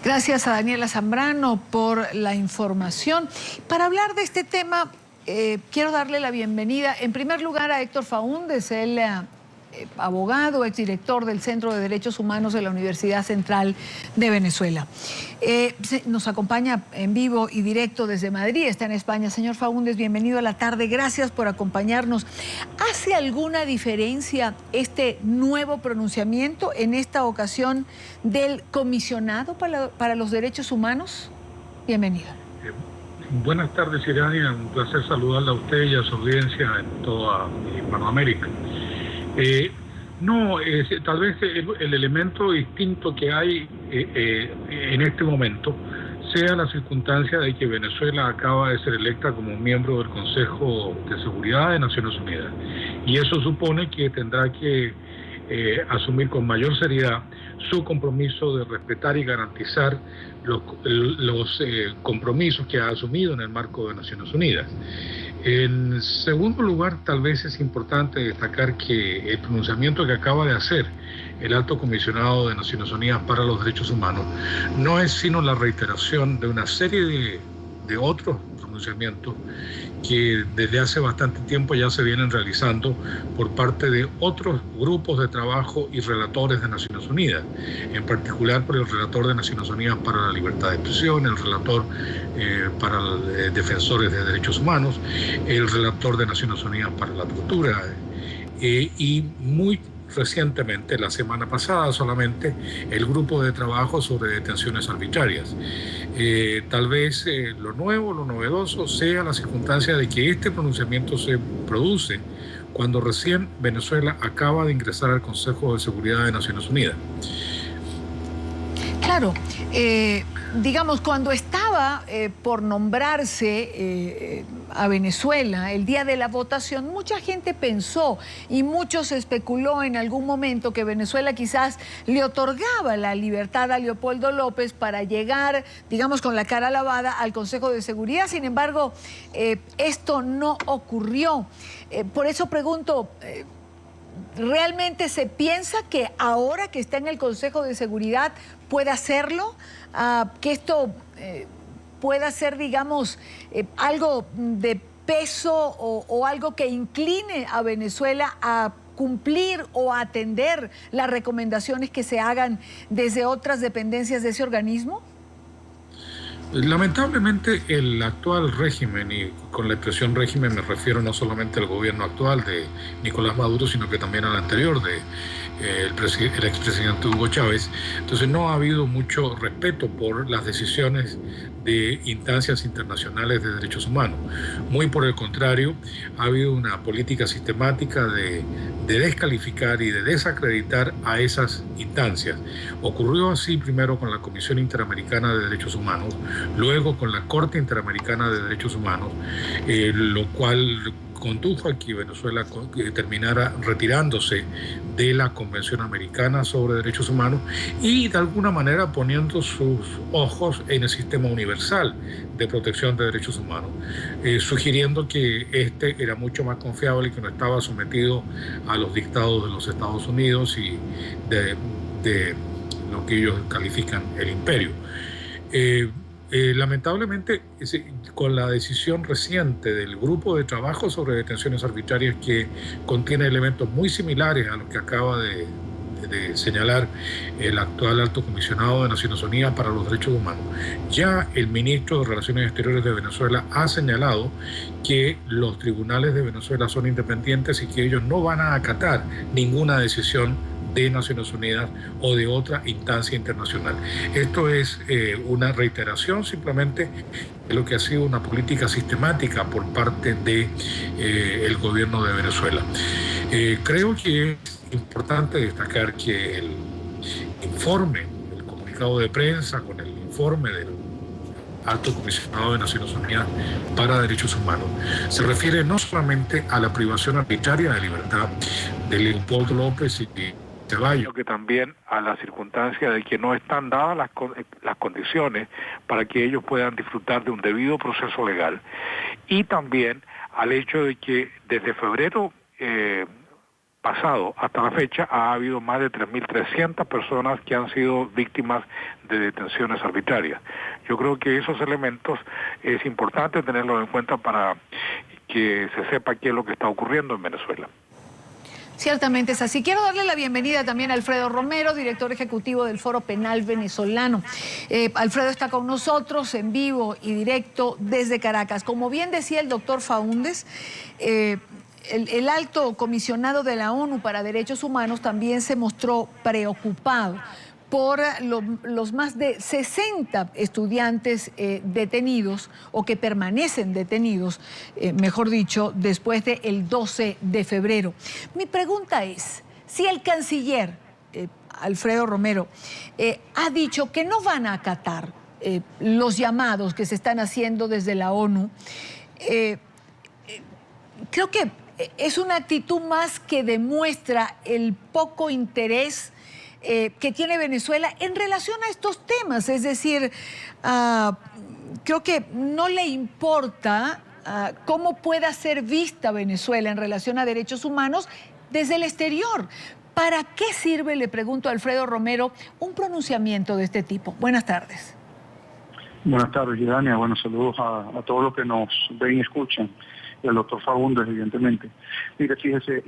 Gracias a Daniela Zambrano por la información. Para hablar de este tema, quiero darle la bienvenida, en primer lugar, a Héctor Faúndez, el abogado, exdirector del Centro de Derechos Humanos de la Universidad Central de Venezuela. Nos acompaña en vivo y directo desde Madrid, está en España. Señor Faúndez, bienvenido a la tarde, gracias por acompañarnos. ¿Hace alguna diferencia este nuevo pronunciamiento en esta ocasión del comisionado para los derechos humanos? Bienvenido. Buenas tardes, Irania. Un placer saludarla a usted y a su audiencia en toda Hispanoamérica. Tal vez el elemento distinto que hay en este momento sea la circunstancia de que Venezuela acaba de ser electa como miembro del Consejo de Seguridad de Naciones Unidas. Y eso supone que tendrá que asumir con mayor seriedad su compromiso de respetar y garantizar los compromisos que ha asumido en el marco de Naciones Unidas. En segundo lugar, tal vez es importante destacar que el pronunciamiento que acaba de hacer el Alto Comisionado de Naciones Unidas para los Derechos Humanos no es sino la reiteración de una serie de otros pronunciamientos que desde hace bastante tiempo ya se vienen realizando por parte de otros grupos de trabajo y relatores de Naciones Unidas, en particular por el relator de Naciones Unidas para la Libertad de Expresión, el relator para defensores de derechos humanos, el relator de Naciones Unidas para la tortura y muy recientemente, la semana pasada solamente, el grupo de trabajo sobre detenciones arbitrarias. Tal vez lo nuevo, lo novedoso sea la circunstancia de que este pronunciamiento se produce cuando recién Venezuela acaba de ingresar al Consejo de Seguridad de Naciones Unidas. Claro, digamos, cuando estaba por nombrarse a Venezuela el día de la votación, mucha gente pensó y muchos especuló en algún momento que Venezuela quizás le otorgaba la libertad a Leopoldo López para llegar, digamos, con la cara lavada al Consejo de Seguridad. Sin embargo, esto no ocurrió. Por eso pregunto, ¿realmente se piensa que ahora que está en el Consejo de Seguridad puede hacerlo? Que esto pueda ser, digamos, algo de peso o algo que incline a Venezuela a cumplir o a atender las recomendaciones que se hagan desde otras dependencias de ese organismo? Lamentablemente el actual régimen, y con la expresión régimen me refiero no solamente al gobierno actual de Nicolás Maduro, sino que también al anterior de el expresidente Hugo Chávez. Entonces no ha habido mucho respeto por las decisiones de instancias internacionales de derechos humanos. Muy por el contrario, ha habido una política sistemática de descalificar y de desacreditar a esas instancias. Ocurrió así primero con la Comisión Interamericana de Derechos Humanos, luego con la Corte Interamericana de Derechos Humanos, lo cual condujo a que Venezuela terminara retirándose de la Convención Americana sobre Derechos Humanos y de alguna manera poniendo sus ojos en el sistema universal de protección de derechos humanos, sugiriendo que este era mucho más confiable y que no estaba sometido a los dictados de los Estados Unidos y de lo que ellos califican el imperio. Lamentablemente, con la decisión reciente del grupo de trabajo sobre detenciones arbitrarias, que contiene elementos muy similares a los que acaba de señalar el actual Alto Comisionado de Naciones Unidas para los Derechos Humanos, ya el ministro de Relaciones Exteriores de Venezuela ha señalado que los tribunales de Venezuela son independientes y que ellos no van a acatar ninguna decisión de Naciones Unidas o de otra instancia internacional. Esto es una reiteración simplemente de lo que ha sido una política sistemática por parte del gobierno de Venezuela. Creo que es importante destacar que el informe, el comunicado de prensa con el informe del Alto Comisionado de Naciones Unidas para Derechos Humanos se refiere no solamente a la privación arbitraria de libertad de Leopoldo López y sino que también a la circunstancia de que no están dadas las condiciones para que ellos puedan disfrutar de un debido proceso legal, y también al hecho de que desde febrero pasado hasta la fecha ha habido más de 3.300 personas que han sido víctimas de detenciones arbitrarias. Yo creo que esos elementos es importante tenerlos en cuenta para que se sepa qué es lo que está ocurriendo en Venezuela. Ciertamente es así. Quiero darle la bienvenida también a Alfredo Romero, director ejecutivo del Foro Penal Venezolano. Alfredo está con nosotros en vivo y directo desde Caracas. Como bien decía el doctor Faúndez, el alto comisionado de la ONU para Derechos Humanos también se mostró preocupado por los más de 60 estudiantes detenidos o que permanecen detenidos, mejor dicho, después del 12 de febrero. Mi pregunta es, si el canciller, Alfredo Romero, ha dicho que no van a acatar los llamados que se están haciendo desde la ONU, creo que es una actitud más que demuestra el poco interés que tiene Venezuela en relación a estos temas. Es decir, creo que no le importa cómo pueda ser vista Venezuela en relación a derechos humanos desde el exterior. ¿Para qué sirve, le pregunto a Alfredo Romero, un pronunciamiento de este tipo? Buenas tardes. Buenas tardes, Yadania. Bueno, saludos a todos los que nos ven y escuchan. Y al doctor Faúndez, evidentemente. Mire, fíjese,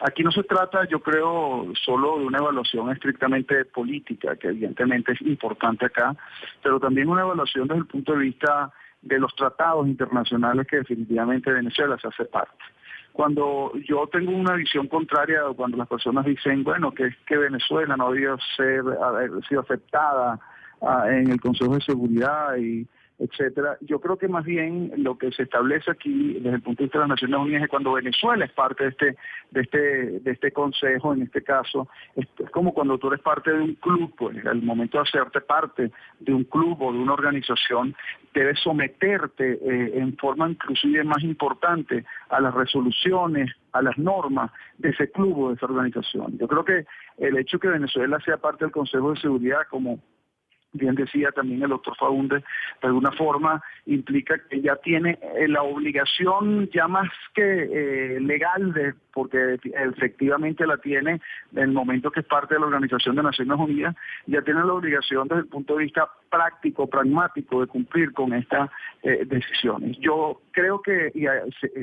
aquí no se trata, yo creo, solo de una evaluación estrictamente política, que evidentemente es importante acá, pero también una evaluación desde el punto de vista de los tratados internacionales que definitivamente Venezuela se hace parte. Cuando yo tengo una visión contraria, cuando las personas dicen, bueno, que es que Venezuela no había haber sido aceptada en el Consejo de Seguridad y etcétera, yo creo que más bien lo que se establece aquí desde el punto de vista de las Naciones Unidas es cuando Venezuela es parte de este consejo, en este caso, es como cuando tú eres parte de un club, pues al momento de hacerte parte de un club o de una organización, debes someterte en forma inclusive más importante a las resoluciones, a las normas de ese club o de esa organización. Yo creo que el hecho que Venezuela sea parte del Consejo de Seguridad, como bien decía también el doctor Faúndez, de alguna forma implica que ya tiene la obligación ya más que legal, porque efectivamente la tiene en el momento que es parte de la Organización de Naciones Unidas, ya tiene la obligación desde el punto de vista práctico, pragmático, de cumplir con estas decisiones. Yo creo que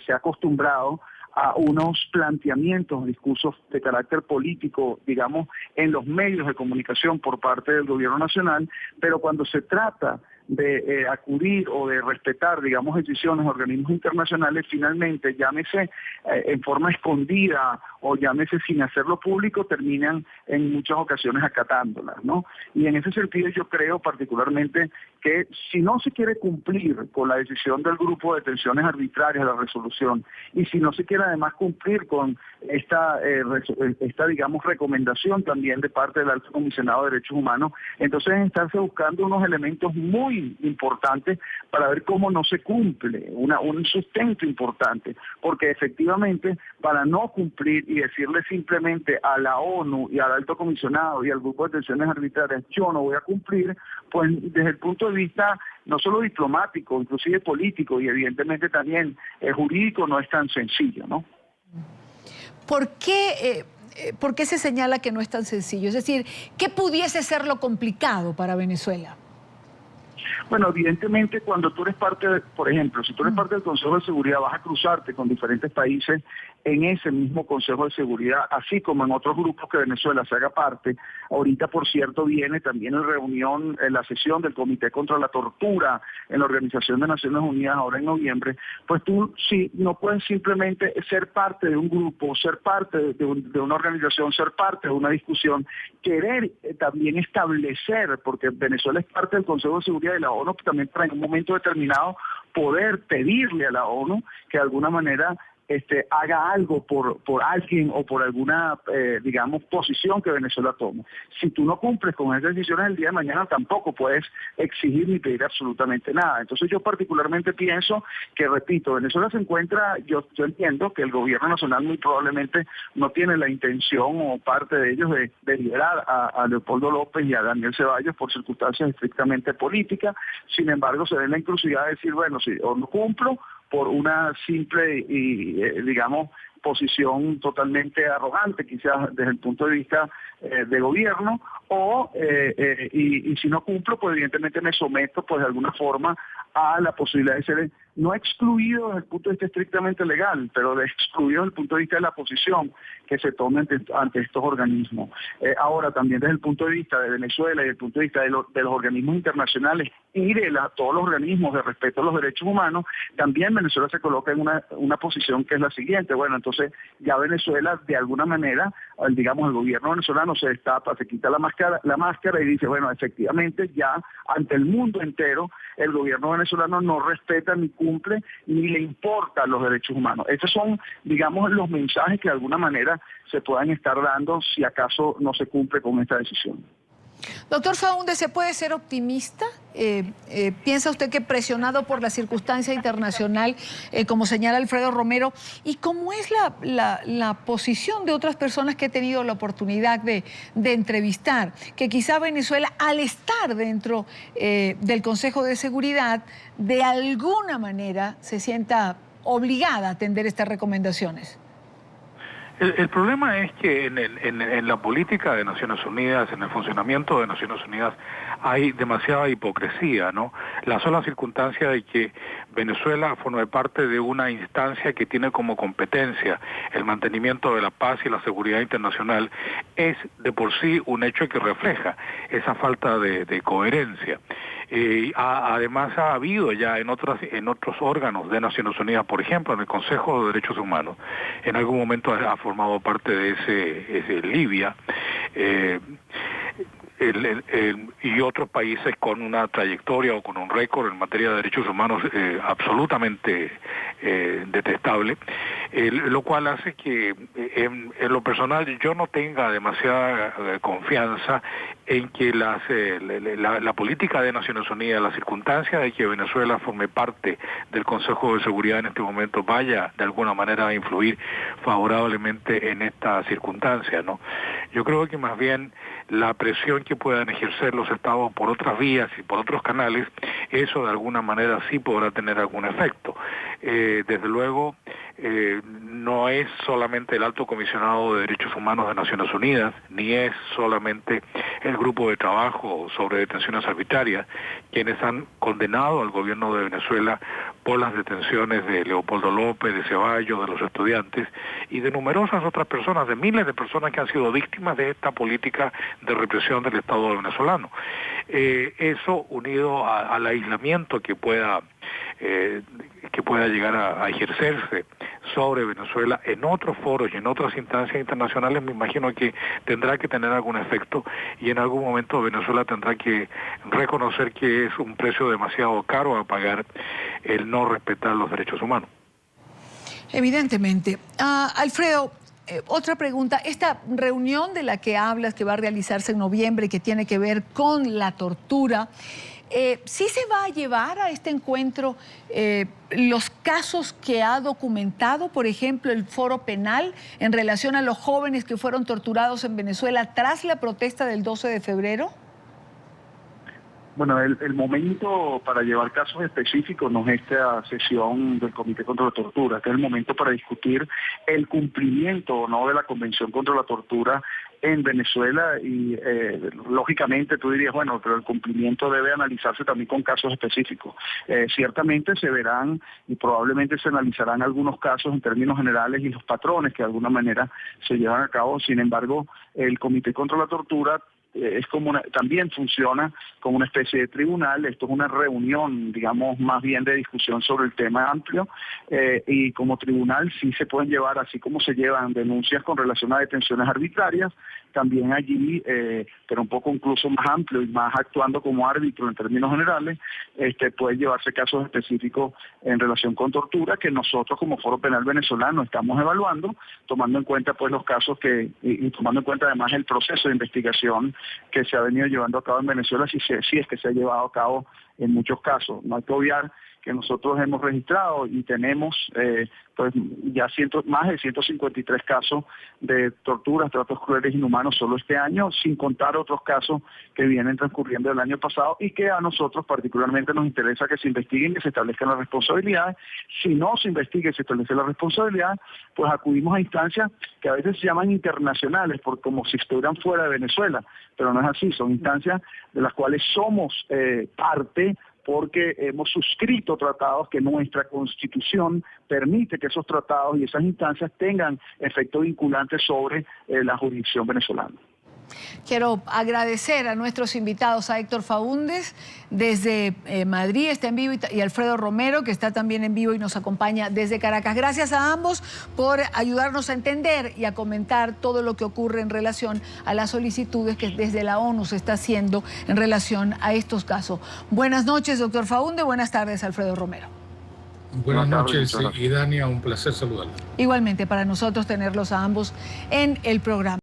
se ha acostumbrado a unos planteamientos, discursos de carácter político, digamos, en los medios de comunicación por parte del gobierno nacional, pero cuando se trata de acudir o de respetar, digamos, decisiones de organismos internacionales, finalmente, llámese en forma escondida o llámese sin hacerlo público, terminan en muchas ocasiones acatándolas, ¿no? Y en ese sentido yo creo particularmente que si no se quiere cumplir con la decisión del grupo de detenciones arbitrarias, la resolución, y si no se quiere además cumplir con esta digamos, recomendación también de parte del Alto Comisionado de Derechos Humanos, entonces estarse buscando unos elementos muy importantes para ver cómo no se cumple, un sustento importante, porque efectivamente para no cumplir y decirle simplemente a la ONU y al Alto Comisionado y al grupo de detenciones arbitrarias, yo no voy a cumplir, pues desde el punto de vista no solo diplomático, inclusive político y evidentemente también jurídico no es tan sencillo, ¿no? ¿Por qué se señala que no es tan sencillo? Es decir, ¿qué pudiese ser lo complicado para Venezuela? Bueno, evidentemente cuando tú eres parte, por ejemplo, si tú eres parte del Consejo de Seguridad, vas a cruzarte con diferentes países en ese mismo Consejo de Seguridad, así como en otros grupos que Venezuela se haga parte. Ahorita, por cierto, viene también la sesión del Comité contra la Tortura en la Organización de Naciones Unidas ahora en noviembre. Pues tú sí, no puedes simplemente ser parte de un grupo, ser parte de una organización, ser parte de una discusión, querer también establecer, porque Venezuela es parte del Consejo de Seguridad de la ONU, también para en un momento determinado poder pedirle a la ONU que de alguna manera haga algo por alguien o por alguna, digamos, posición que Venezuela tome. Si tú no cumples con esas decisiones el día de mañana, tampoco puedes exigir ni pedir absolutamente nada. Entonces yo particularmente pienso que, repito, Venezuela se encuentra, yo entiendo que el gobierno nacional muy probablemente no tiene la intención o parte de ellos de liberar a Leopoldo López y a Daniel Ceballos por circunstancias estrictamente políticas. Sin embargo, se ve la inclusividad de decir, bueno, si o no cumplo por una simple y, digamos, posición totalmente arrogante, quizás desde el punto de vista de gobierno, y si no cumplo, pues evidentemente me someto pues de alguna forma a la posibilidad de ser no excluido desde el punto de vista estrictamente legal, pero excluido desde el punto de vista de la posición que se tome ante estos organismos. Ahora, también desde el punto de vista de Venezuela y desde el punto de vista de los organismos internacionales y de todos los organismos de respeto a los derechos humanos, también Venezuela se coloca en una posición que es la siguiente. Bueno, entonces ya Venezuela, de alguna manera, digamos, el gobierno venezolano se destapa, se quita la máscara y dice, bueno, efectivamente ya ante el mundo entero el gobierno venezolano no respeta ni cumple ni le importa los derechos humanos. Esos son, digamos, los mensajes que de alguna manera se puedan estar dando si acaso no se cumple con esta decisión. Doctor Faúndez, ¿se puede ser optimista? ¿Piensa usted que presionado por la circunstancia internacional, como señala Alfredo Romero, y cómo es la posición de otras personas que he tenido la oportunidad de entrevistar, que quizá Venezuela, al estar dentro del Consejo de Seguridad, de alguna manera se sienta obligada a atender estas recomendaciones? El problema es que en la política de Naciones Unidas, en el funcionamiento de Naciones Unidas, hay demasiada hipocresía, ¿no? La sola circunstancia de que Venezuela forme parte de una instancia que tiene como competencia el mantenimiento de la paz y la seguridad internacional es de por sí un hecho que refleja esa falta de coherencia. Además ha habido ya en otros órganos de Naciones Unidas, por ejemplo en el Consejo de Derechos Humanos, en algún momento ha formado parte de ese Libia, y otros países con una trayectoria o con un récord en materia de derechos humanos absolutamente detestable, lo cual hace que en lo personal yo no tenga demasiada confianza en que la política de Naciones Unidas, la circunstancia de que Venezuela forme parte del Consejo de Seguridad en este momento vaya de alguna manera a influir favorablemente en esta circunstancia, ¿no? Yo creo que más bien la presión que puedan ejercer los estados por otras vías y por otros canales, eso de alguna manera sí podrá tener algún efecto. Desde luego, no es solamente el Alto Comisionado de Derechos Humanos de Naciones Unidas, ni es solamente el grupo de trabajo sobre detenciones arbitrarias, quienes han condenado al gobierno de Venezuela por las detenciones de Leopoldo López, de Ceballos, de los estudiantes y de numerosas otras personas, de miles de personas que han sido víctimas de esta política de represión del Estado venezolano. Eso unido al aislamiento que pueda llegar a ejercerse sobre Venezuela en otros foros y en otras instancias internacionales, me imagino que tendrá que tener algún efecto y en algún momento Venezuela tendrá que reconocer que es un precio demasiado caro a pagar el no respetar los derechos humanos. Evidentemente. Alfredo, otra pregunta. Esta reunión de la que hablas, que va a realizarse en noviembre y que tiene que ver con la tortura, ¿sí se va a llevar a este encuentro los casos que ha documentado, por ejemplo, el Foro Penal en relación a los jóvenes que fueron torturados en Venezuela tras la protesta del 12 de febrero? Bueno, el momento para llevar casos específicos no es esta sesión del Comité contra la Tortura, este es el momento para discutir el cumplimiento o no de la Convención contra la Tortura en Venezuela y lógicamente tú dirías, bueno, pero el cumplimiento debe analizarse también con casos específicos. Ciertamente se verán y probablemente se analizarán algunos casos en términos generales y los patrones que de alguna manera se llevan a cabo. Sin embargo, el Comité contra la Tortura es como también funciona como una especie de tribunal. Esto es una reunión, digamos, más bien de discusión sobre el tema amplio, y como tribunal sí se pueden llevar, así como se llevan denuncias con relación a detenciones arbitrarias, también allí, pero un poco incluso más amplio y más actuando como árbitro en términos generales, pueden llevarse casos específicos en relación con tortura que nosotros como Foro Penal Venezolano estamos evaluando, tomando en cuenta pues los casos y tomando en cuenta además el proceso de investigación que se ha venido llevando a cabo en Venezuela, si es que se ha llevado a cabo en muchos casos. No hay que obviar que nosotros hemos registrado y tenemos pues ya más de 153 casos de torturas, tratos crueles, inhumanos solo este año, sin contar otros casos que vienen transcurriendo del año pasado y que a nosotros particularmente nos interesa que se investiguen y que se establezcan las responsabilidades. Si no se investiga y se establece la responsabilidad, pues acudimos a instancias que a veces se llaman internacionales, como si estuvieran fuera de Venezuela, pero no es así, son instancias de las cuales somos parte, porque hemos suscrito tratados que nuestra Constitución permite que esos tratados y esas instancias tengan efecto vinculante sobre la jurisdicción venezolana. Quiero agradecer a nuestros invitados, a Héctor Faúndez desde Madrid, está en vivo, y Alfredo Romero, que está también en vivo y nos acompaña desde Caracas. Gracias a ambos por ayudarnos a entender y a comentar todo lo que ocurre en relación a las solicitudes que desde la ONU se está haciendo en relación a estos casos. Buenas noches, doctor Faúndez. Buenas tardes, Alfredo Romero. Buenas noches, y Dania, un placer saludarla. Igualmente, para nosotros tenerlos a ambos en el programa.